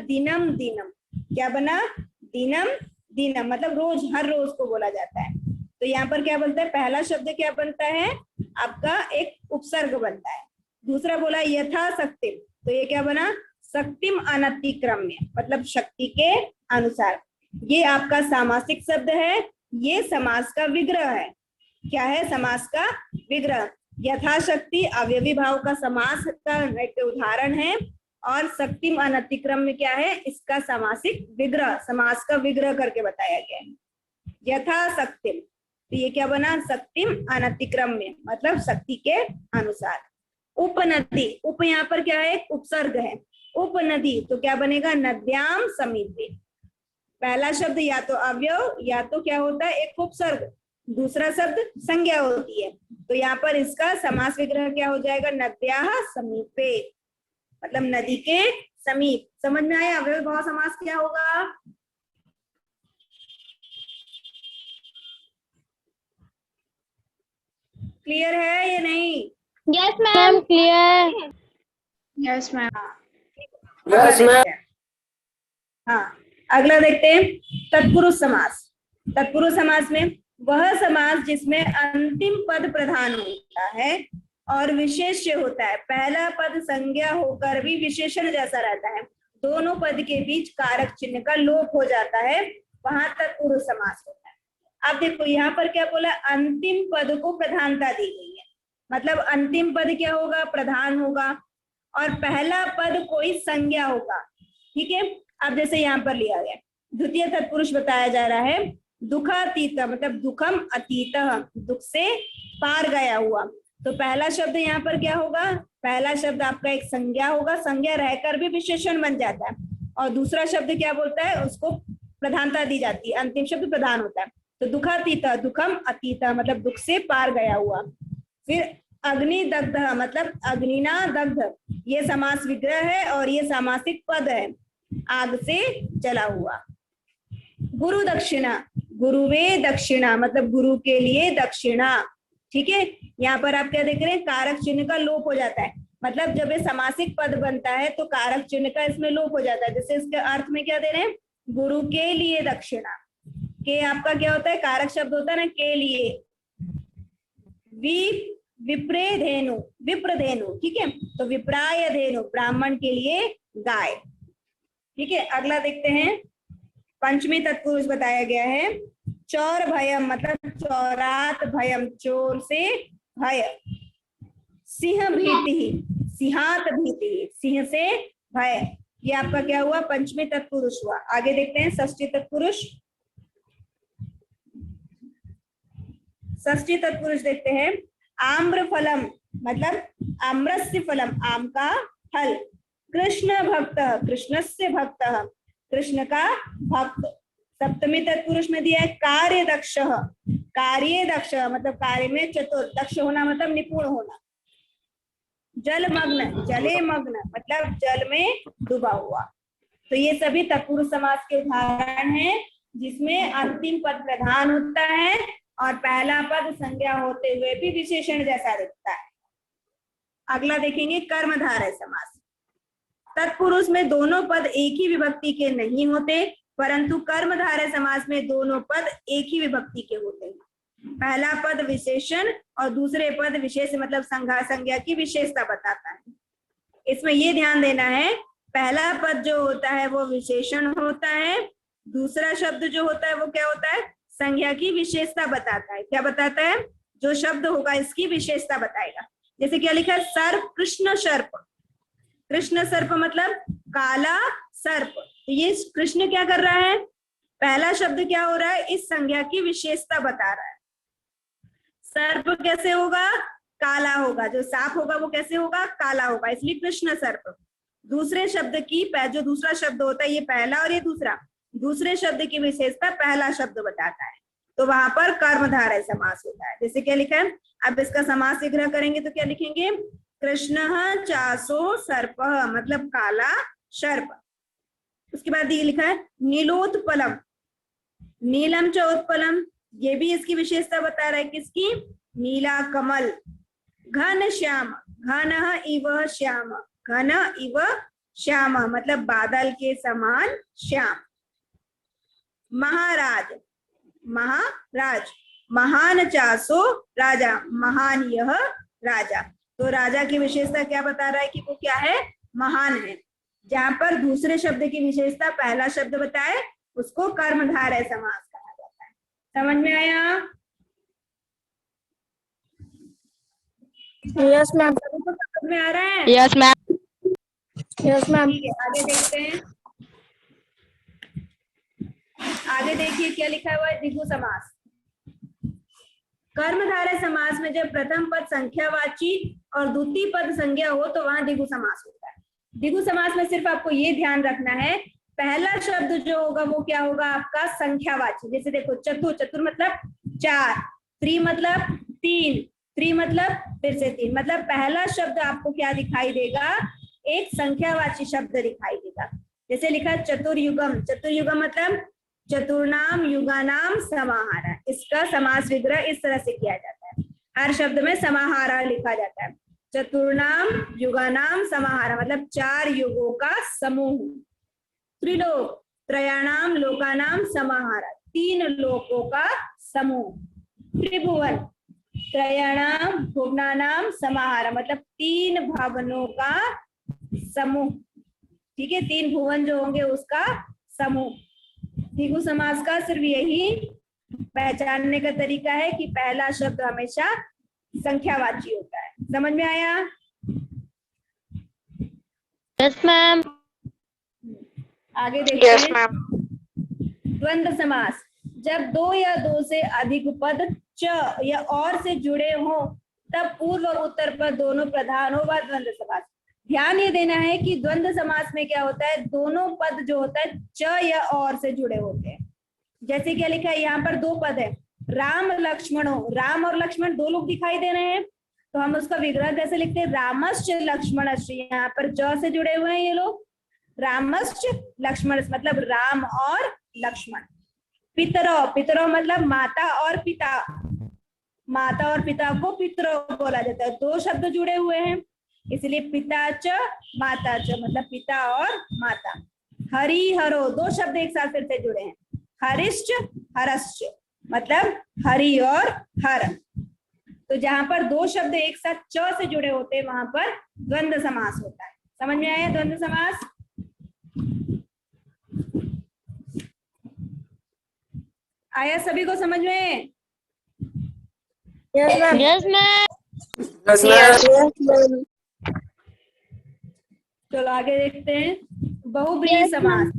दिनम दिनम। क्या बना? दिनम दिनम, मतलब रोज, हर रोज को बोला जाता है। तो यहाँ पर क्या बनता है? पहला शब्द क्या बनता है आपका? एक उपसर्ग बनता है। दूसरा बोला यथाशक्तिम, तो ये क्या बना? शक्तिम अनतिक्रम्य, मतलब शक्ति के अनुसार। ये आपका सामासिक शब्द है, ये समास का विग्रह है। क्या है? समास का विग्रह। यथाशक्ति अवयवी भाव का समास का एक उदाहरण है, और शक्तिम अनतिक्रम्य क्या है? इसका सामासिक विग्रह, समास का विग्रह करके बताया गया है। यथाशक्तिम, तो ये क्या बना? शक्तिम अनतिक्रम्य, मतलब शक्ति के अनुसार। उपनदी, उप यहाँ पर क्या है? उपसर्ग है। उपनदी, तो क्या बनेगा? नद्याम समीपे। पहला शब्द या तो अवयव या तो क्या होता है? एक उपसर्ग, दूसरा शब्द संज्ञा होती है। तो यहाँ पर इसका समास विग्रह क्या हो जाएगा? नद्याः समीपे, मतलब नदी के समीप। समझ में आया? अवयव भाव समास क्या होगा? क्लियर है या नहीं? Yes ma'am, clear. Yes ma'am. Yes ma'am. हाँ, अगला देखते हैं तत्पुरुष समास। तत्पुरुष समास में वह समास जिसमें अंतिम पद प्रधान होता है और विशेष्य होता है। पहला पद संज्ञा होकर भी विशेषण जैसा रहता है, दोनों पद के बीच कारक चिन्ह का लोप हो जाता है, वहां तत्पुरुष समास होता है। अब देखो यहाँ पर क्या बोला? अंतिम पद को प्रधानता दी गई है, मतलब अंतिम पद क्या होगा? प्रधान होगा, और पहला पद कोई संज्ञा होगा। ठीक है, अब जैसे यहाँ पर लिया गया द्वितीय तत्पुरुष बताया जा रहा है, दुखातीत, मतलब दुखम अतीत, दुख से पार गया हुआ। तो पहला शब्द यहाँ पर क्या होगा? पहला शब्द आपका एक संज्ञा होगा, संज्ञा रहकर भी विशेषण बन जाता है, और दूसरा शब्द क्या बोलता है? उसको प्रधानता दी जाती है, अंतिम शब्द प्रधान होता है। तो दुखातीत, दुखम अतीत, मतलब दुख से पार गया हुआ। फिर अग्निदग्ध, मतलब अग्निना दग्ध, ये समास विग्रह है और ये सामासिक पद है, आग से जला हुआ। गुरु दक्षिणा, गुरुवे दक्षिणा, मतलब गुरु के लिए दक्षिणा। ठीक है, यहाँ पर आप क्या देख रहे हैं? कारक चिन्ह का लोप हो जाता है, मतलब जब ये समासिक पद बनता है तो कारक चिन्ह का इसमें लोप हो जाता है। जैसे इसके अर्थ में क्या दे रहे हैं? गुरु के लिए दक्षिणा। के आपका क्या होता है? कारक शब्द होता है ना, के लिए। विप्रे धेनु, विप्र धेनु। ठीक है, तो विप्राय धेनु, ब्राह्मण के लिए गाय। ठीक है, अगला देखते हैं। पंचमी तत्पुरुष बताया गया है, चौर भयम, मतलब चौरात भयम, चोर से भय। सिंह भीति, सिंहात भीति, सिंह से भय। ये आपका क्या हुआ? पंचमी तत्पुरुष हुआ। आगे देखते हैं षष्ठी तत्पुरुष। षष्ठी तत्पुरुष देखते हैं, आम्र फलम, मतलब आम्रस्य फलम, आम का फल। कृष्ण भक्त, कृष्णस्य भक्त, कृष्ण का भक्त। सप्तमी तत्पुरुष में दिया है कार्य दक्ष, कार्य दक्ष, मतलब कार्य में चतुर, दक्ष होना मतलब निपुण होना। जलमग्न, जले मग्न, मतलब जल में डूबा हुआ। तो ये सभी तत्पुरुष समास के उदाहरण हैं, जिसमें अंतिम पद प्रधान होता है और पहला पद संज्ञा होते हुए भी विशेषण जैसा दिखता है। अगला देखेंगे कर्मधारय समास। तत्पुरुष में दोनों पद एक ही विभक्ति के नहीं होते, परंतु कर्मधारय समास में दोनों पद एक ही विभक्ति के होते हैं। पहला पद विशेषण और दूसरे पद विशेष, मतलब संज्ञा की विशेषता बताता है। इसमें ये ध्यान देना है, पहला पद जो होता है वो विशेषण होता है, दूसरा शब्द जो होता है वो क्या होता है? संज्ञा की विशेषता बताता है। क्या बताता है? जो शब्द होगा इसकी विशेषता बताएगा। जैसे क्या लिखा है? सर्प, कृष्ण सर्प। कृष्ण सर्प मतलब काला सर्प। तो ये कृष्ण क्या कर रहा है? पहला शब्द क्या हो रहा है? इस संज्ञा की विशेषता बता रहा है। सर्प कैसे होगा? काला होगा, जो सांप होगा वो कैसे होगा? काला होगा, इसलिए कृष्ण सर्प। दूसरे शब्द की, जो दूसरा शब्द होता है, ये पहला और ये दूसरा, दूसरे शब्द की विशेषता पहला शब्द बताता है, तो वहां पर कर्मधारय समास होता है। जैसे क्या लिखा है? अब इसका समास विग्रह करेंगे तो क्या लिखेंगे? कृष्ण चासो सर्प, मतलब काला सर्प। उसके बाद ये लिखा है नीलोत्पलम, नीलम च उत्पलम, ये भी इसकी विशेषता बता रहा है। किसकी? नीला कमल। घन श्याम, घन इव श्याम, घन इव श्याम मतलब बादल के समान श्याम। महाराज, महाराज, महान चासो राजा, महान यह राजा। तो राजा की विशेषता क्या बता रहा है कि वो क्या है, महान है। जहां पर दूसरे शब्द की विशेषता पहला शब्द बताए उसको कर्मधारय समास कहा जाता है। समझ में आया? Yes ma'am. सबको समझ में आ रहा है? Yes ma'am. Yes ma'am. ठीक है, आगे देखते हैं। आगे देखिए क्या लिखा हुआ है, द्विगु समास। कर्मधारय समास में जब प्रथम पद संख्यावाची और द्वितीय पद संज्ञा हो तो वहां द्विगु समास होता है। द्विगु समास में सिर्फ आपको ये ध्यान रखना है, पहला शब्द जो होगा वो क्या होगा आपका संख्यावाची। जैसे देखो चतुर, चतुर मतलब 4, त्रि मतलब 3, त्रि मतलब फिर से 3, मतलब पहला शब्द आपको क्या दिखाई देगा, एक संख्यावाची शब्द दिखाई देगा। जैसे लिखा चतुर्युगम, चतुर्युगम मतलब चतुर्नाम युगानाम समाहारा। इसका समास विग्रह इस तरह से किया जाता है, हर शब्द में समाहारा लिखा जाता है। चतुर्नाम युगानाम समाहारा मतलब 4 युगों का समूह। त्रिलोक, त्रयाणाम लोकानाम समाहारा, 3 लोकों का समूह। त्रिभुवन, त्रयाणाम भुवनानाम समाहारा मतलब 3 भवनों का समूह। ठीक है, 3 भुवन जो होंगे उसका समूह। द्विगु समास का सिर्फ यही पहचानने का तरीका है कि पहला शब्द हमेशा संख्यावाची होता है। समझ में आया? Yes ma'am. आगे देखते हैं। द्वंद्व समास, जब 2 या 2 से अधिक पद च या और से जुड़े हो तब पूर्व और उत्तर पद दोनों प्रधान हो वह द्वंद्व समास। ध्यान ये देना है कि द्वंद्व समास में क्या होता है, दोनों पद जो होता है च या और से जुड़े होते हैं। जैसे क्या लिखा है यहाँ पर 2 पद है, राम लक्ष्मणो, राम और लक्ष्मण 2 लोग दिखाई दे रहे हैं, तो हम उसका विग्रह कैसे लिखते हैं, रामश्च लक्ष्मणश्च। यहाँ पर ज से जुड़े हुए हैं ये लोग, रामश्च लक्ष्मण मतलब राम और लक्ष्मण। पितरो, पितरो मतलब माता और पिता, माता और पिता को पितरो बोला जाता है। 2 शब्द जुड़े हुए हैं इसलिए पिता च माता च मतलब पिता और माता। हरि हरो, 2 शब्द एक साथ फिर से जुड़े हैं, हरिश्च हरश्च मतलब हरि और हर। तो जहां पर 2 शब्द एक साथ च से जुड़े होते हैं वहां पर द्वंद्व समास होता है। समझ में आया द्वंद्व समास? आया सभी को समझ में? Yes ma'am. Yes ma'am. चलो आगे देखते हैं। बहुब्रीहि समास,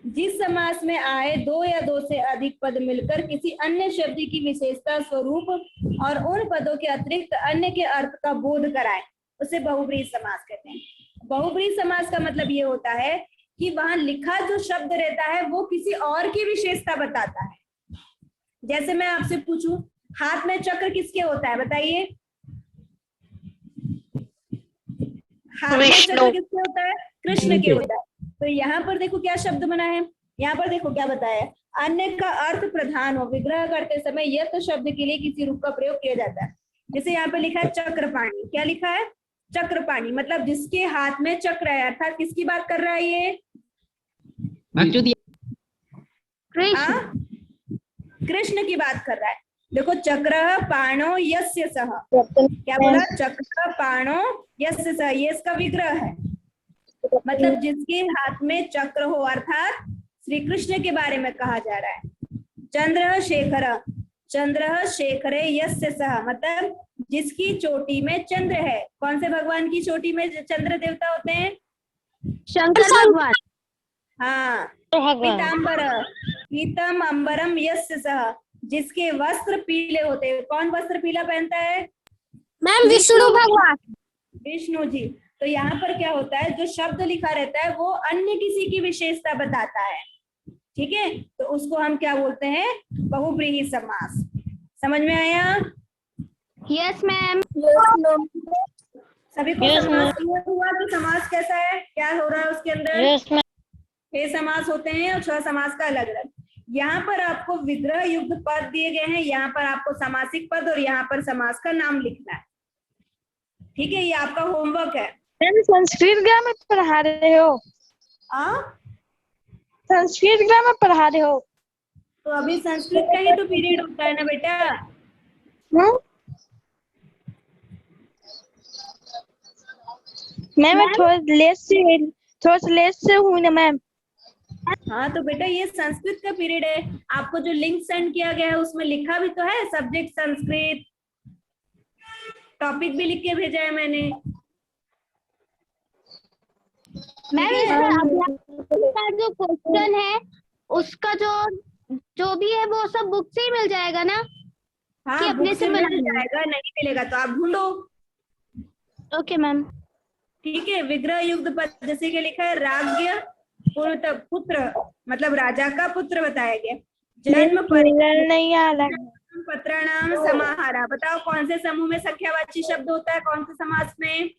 जिस समास में आए 2 या 2 से अधिक पद मिलकर किसी अन्य शब्द की विशेषता स्वरूप और उन पदों के अतिरिक्त अन्य के अर्थ का बोध कराए उसे बहुब्रीहि समास कहते हैं। बहुब्रीहि समास का मतलब ये होता है कि वहां लिखा जो शब्द रहता है वो किसी और की विशेषता बताता है। जैसे मैं आपसे पूछूं हाथ में चक्र किसके होता है बताइए, हाथ में चक्र किसके होता है, कृष्ण के होता है। तो यहाँ पर देखो क्या शब्द बना है, यहाँ पर देखो क्या बताया, अन्य का अर्थ प्रधान हो, विग्रह करते समय यत शब्द के लिए किसी रूप का प्रयोग किया जाता है। जैसे यहाँ पे लिखा है चक्रपाणी, क्या लिखा है, चक्रपाणी मतलब जिसके हाथ में चक्र है, अर्थात किसकी बात कर रहा है ये, कृष्ण की बात कर रहा है। देखो चक्र पाणो यस्य सह, क्या बोला, चक्र पाणो यस्य सह, ये इसका विग्रह है। मतलब जिसके हाथ में चक्र हो अर्थात श्री कृष्ण के बारे में कहा जा रहा है। चंद्र शेखर, चंद्र शेखरे यस्य सह मतलब जिसकी चोटी में चंद्र है। कौन से भगवान की चोटी में चंद्र देवता होते हैं, शंकर भगवान। हाँ, पीताम्बर, पीतम अंबरम यस्य सह जिसके वस्त्र पीले होते हैं। कौन वस्त्र पीला पहनता है, मैम विष्णु भगवान, विष्णु जी। तो यहाँ पर क्या होता है, जो शब्द लिखा रहता है वो अन्य किसी की विशेषता बताता है, ठीक है, तो उसको हम क्या बोलते हैं, बहुब्रीहि समास। समझ में आया? Yes ma'am. सभी को समास क्लियर हुआ कि समास कैसा है, क्या हो रहा है उसके अंदर? Yes ma'am. 6 समास होते हैं और 6 समास का अलग अलग। यहाँ पर आपको विग्रह युक्त पद दिए गए हैं, यहाँ पर आपको समासिक पद और यहाँ पर समास का नाम लिखना है, ठीक है, ये आपका होमवर्क है। मैम संस्कृत ग्रामर पढ़ा रहे हो? संस्कृत ग्रामर पढ़ा रहे हो? तो अभी संस्कृत का ही तो पीरियड होता है ना बेटा। मैम मैं थोड़ा सा लेट से हूँ ना मैम। हाँ तो बेटा ये संस्कृत का पीरियड है। आपको जो लिंक सेंड किया गया है उसमें लिखा भी तो है सब्जेक्ट संस्कृत, टॉपिक भी लिख के भेजा है मैंने। मैम इसका जो क्वेश्चन है उसका जो भी है वो सब बुक से ही मिल जाएगा ना? हाँ कि अपने बुक से से मिल बनाना है? जाएगा, नहीं मिलेगा तो आप ढूंढो। Okay ma'am. ठीक है। विग्रह युक्त पद जैसे कि लिखा है राज्ञ पुत्र मतलब राजा का पुत्र बताया गया। जन्म नहीं आ रहा। पत्राणाम समाहारा, बताओ कौन से समूह में संख्यावाची शब्द होता है, कौन से समास में?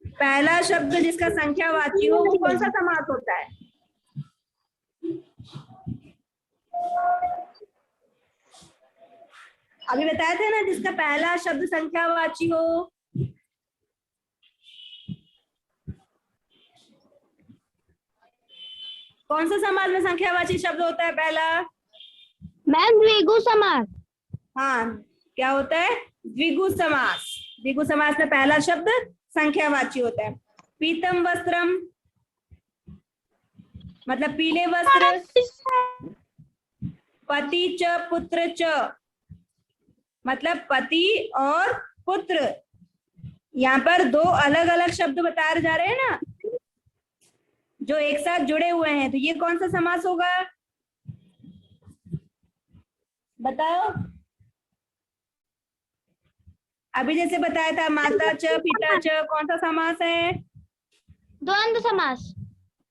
पहला शब्द जिसका संख्यावाची हो वो कौन सा समास होता है? अभी बताए थे ना, जिसका पहला शब्द संख्यावाची हो। कौन सा समास में संख्यावाची शब्द होता है पहला? मैम द्विगु समास। हाँ, क्या होता है? द्विगु समास। द्विगु समास में पहला शब्द संख्यावाची होता है। पीतम वस्त्रम मतलब पीले वस्त्र। पति च पुत्र च मतलब पति और पुत्र। यहाँ पर दो अलग अलग शब्द बताए जा रहे हैं ना, जो एक साथ जुड़े हुए हैं, तो ये कौन सा समास होगा बताओ? अभी जैसे बताया था माता च पिता च, कौन सा समास है? द्वंद्व समास।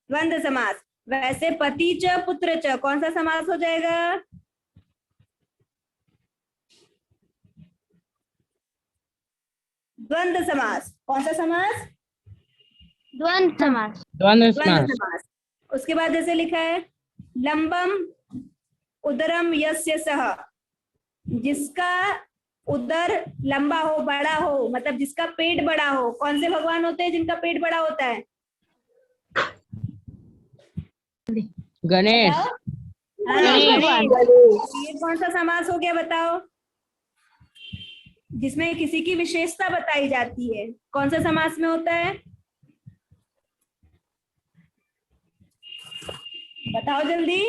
द्वंद्व समास। वैसे पति च पुत्र च कौन सा समास हो जाएगा? द्वंद्व समास। कौन सा समास? द्वंद्व समास। द्वंद्व द्वंद्व समास। समास। उसके बाद जैसे लिखा है लंबम उदरम यस्य सह, जिसका उदर लंबा हो, बड़ा हो, मतलब जिसका पेट बड़ा हो। कौन से भगवान होते हैं जिनका पेट बड़ा होता है? गणेश। हाँ, गणेश। ये कौन सा समास हो गया बताओ, जिसमें किसी की विशेषता बताई जाती है? कौन सा समास में होता है बताओ जल्दी।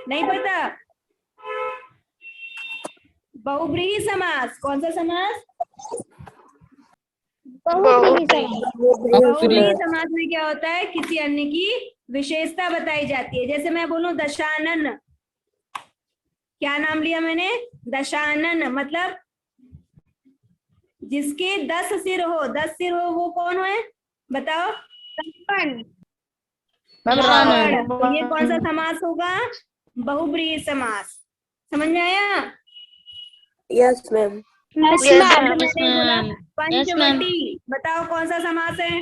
नहीं पता? बहुब्रीहि समास। कौन सा समास? बहुब्रीहि समास में क्या होता है? किसी अन्य की विशेषता बताई जाती है। जैसे मैं बोलूं दशानन, क्या नाम लिया मैंने? दशानन मतलब जिसके 10 सिर हो। 10 सिर हो वो कौन है बताओ? रावण। तो ये कौन सा समास होगा? बहुब्रीहि समास। समझ में आया? Yes ma'am. मैंने बोला पंचवटी, बताओ कौन सा समास है?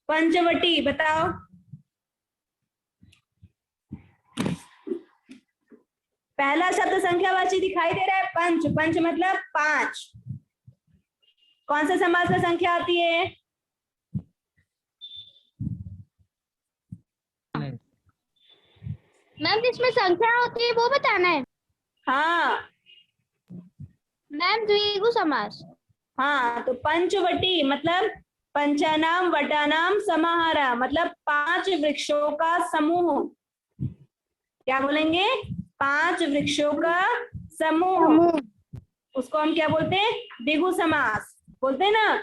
पंचवटी बताओ। पहला शब्द संख्यावाची दिखाई दे रहा है पंच। पंच मतलब 5। कौन सा समास में संख्या आती है? मैम जिसमें संख्या होती है वो बताना है। हाँ मैम द्विगु समास। हाँ, तो पंचवटी मतलब पंचानाम वटानाम समाहारा मतलब 5 वृक्षों का समूह। क्या बोलेंगे? 5 वृक्षों का समूह। उसको हम क्या बोलते हैं? द्विगु समास बोलते हैं ना।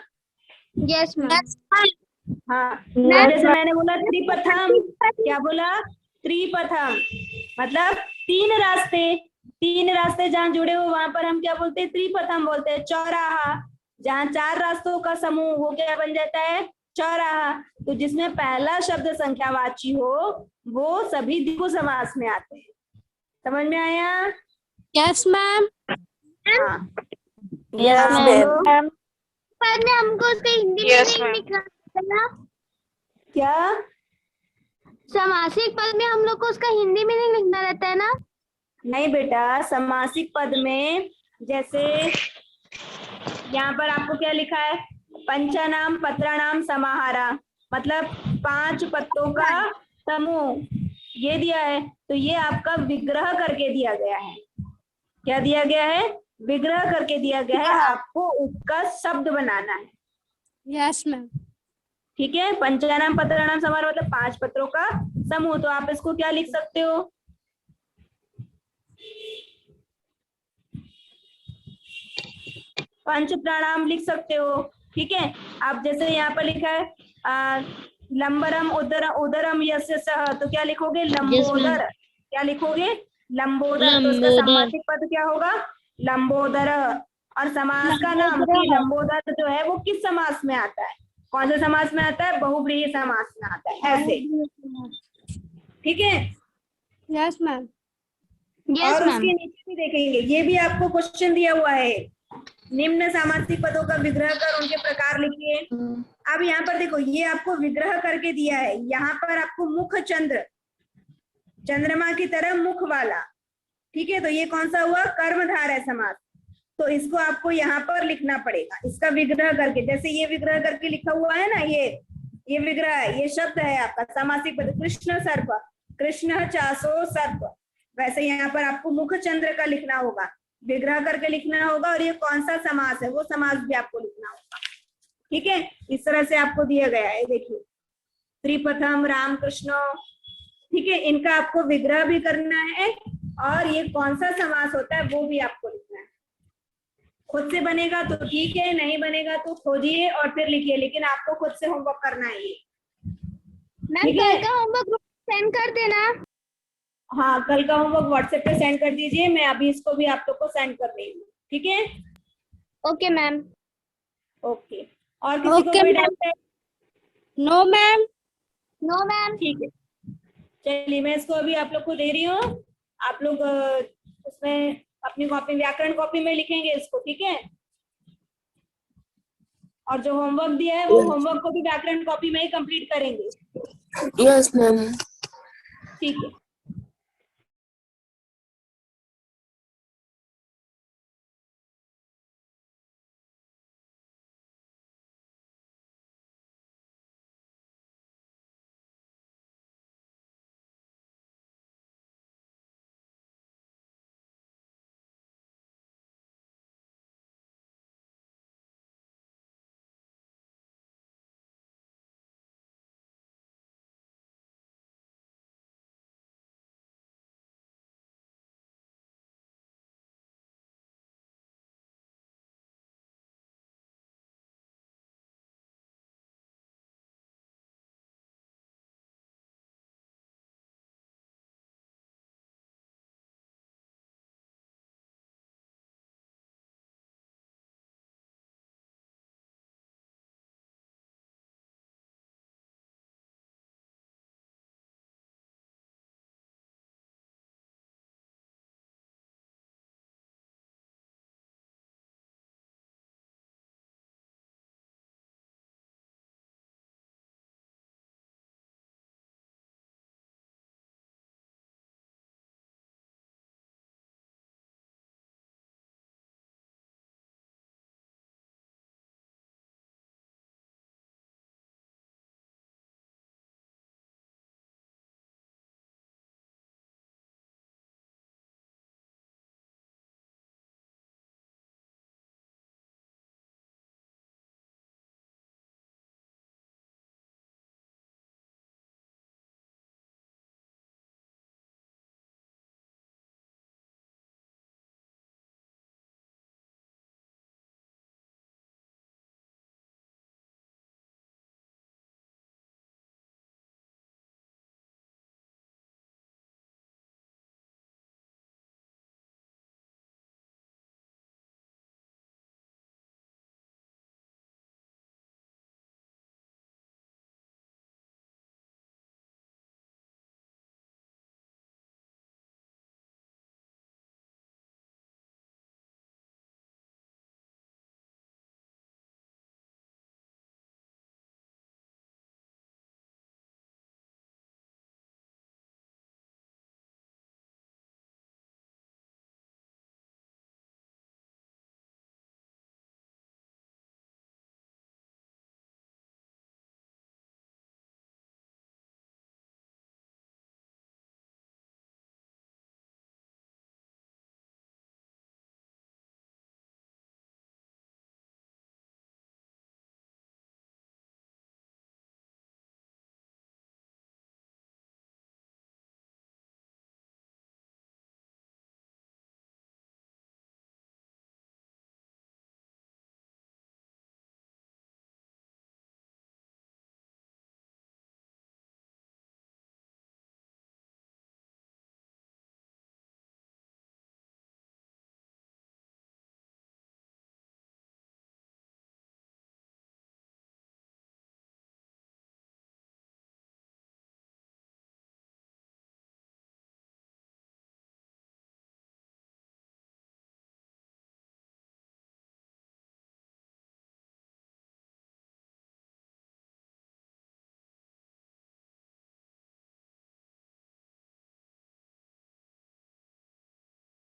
Yes ma'am. हाँ, जैसे मैंने बोला त्रिपथम, क्या बोला? त्रिपथम मतलब 3 रास्ते। 3 रास्ते जहाँ जुड़े हो वहां पर हम क्या बोलते हैं? त्रिपथम बोलते हैं। चौराहा, जहाँ 4 रास्तों का समूह, वो क्या बन जाता है? चौराहा। तो जिसमें पहला शब्द संख्यावाची हो वो सभी द्विगु समास में आते हैं। समझ में आया? Yes ma'am. हाँ यस मैम। बाद में हमको उसका हिंदी में नहीं लिखना। क्या? समासिक पद में हम लोग को उसका हिंदी में नहीं लिखना रहता है ना? नहीं बेटा, समासिक पद में जैसे यहाँ पर आपको क्या लिखा है, पंचानाम पत्राणाम समाहारा, मतलब 5 पत्तों का समूह ये दिया है। तो ये आपका विग्रह करके दिया गया है। क्या दिया गया है? विग्रह करके दिया गया है, आपको उसका शब्द बनाना है। Yes ma'am. ठीक है, पंचानाम पत्राणाम समाहार मतलब 5 पत्रों का समूह। तो आप इसको क्या लिख सकते हो? पंच प्राणाम लिख सकते हो। ठीक है, आप जैसे यहाँ पर लिखा है लंबरम उदरम यस्य सह, तो क्या लिखोगे? लंबोदर। क्या लिखोगे? लंबोदर। तो इसका समासिक पद क्या होगा? लंबोदर। और समास का नाम कि लंबोदर जो है वो किस समास में आता है? कौन से समास में आता है? बहुव्रीहि समास में आता है, ऐसे। ठीक है, यस मैम। यस और मैम। उसके नीचे भी देखेंगे, ये भी आपको क्वेश्चन दिया हुआ है, निम्न सामासिक पदों का विग्रह कर उनके प्रकार लिखिए। अब यहाँ पर देखो, ये आपको विग्रह करके दिया है। यहाँ पर आपको मुख चंद्र, चंद्रमा की तरह मुख वाला, ठीक है, तो ये कौन सा हुआ? कर्मधारय समास। तो इसको आपको यहाँ पर लिखना पड़ेगा, इसका विग्रह करके। जैसे ये विग्रह करके लिखा हुआ है ना, ये विग्रह है, ये शब्द है आपका समासिक पद, कृष्ण सर्प, कृष्ण चासो सर्प। वैसे यहाँ पर आपको मुख चंद्र का लिखना होगा, विग्रह करके लिखना होगा, और ये कौन सा समास है वो समास भी आपको लिखना होगा। ठीक है, इस तरह से आपको दिया गया है। देखिए, त्रिप्रथम, राम कृष्ण, ठीक है, इनका आपको विग्रह भी करना है, और ये कौन सा समास होता है वो भी आपको लिखना है। खुद से बनेगा तो ठीक है, नहीं बनेगा तो खोजिए और फिर लिखिए, लेकिन आपको खुद से होमवर्क करना है ये। मैम कल का होमवर्क सेंड कर देना। हाँ, कल का होमवर्क व्हाट्सएप पे सेंड कर दीजिए, मैं अभी इसको भी आप लोग को सेंड कर रही हूँ। ठीक है, ओके मैम। ओके। और किसी को कोई डाउट है? No ma'am. No ma'am. ठीक है, चलिए मैं इसको अभी आप लोग को दे रही हूँ। आप लोग उसमें अपनी कॉपी, व्याकरण कॉपी में लिखेंगे इसको। ठीक है, और जो होमवर्क दिया है वो होमवर्क को भी व्याकरण कॉपी में ही कंप्लीट करेंगे। Yes, ma'am. ठीक है।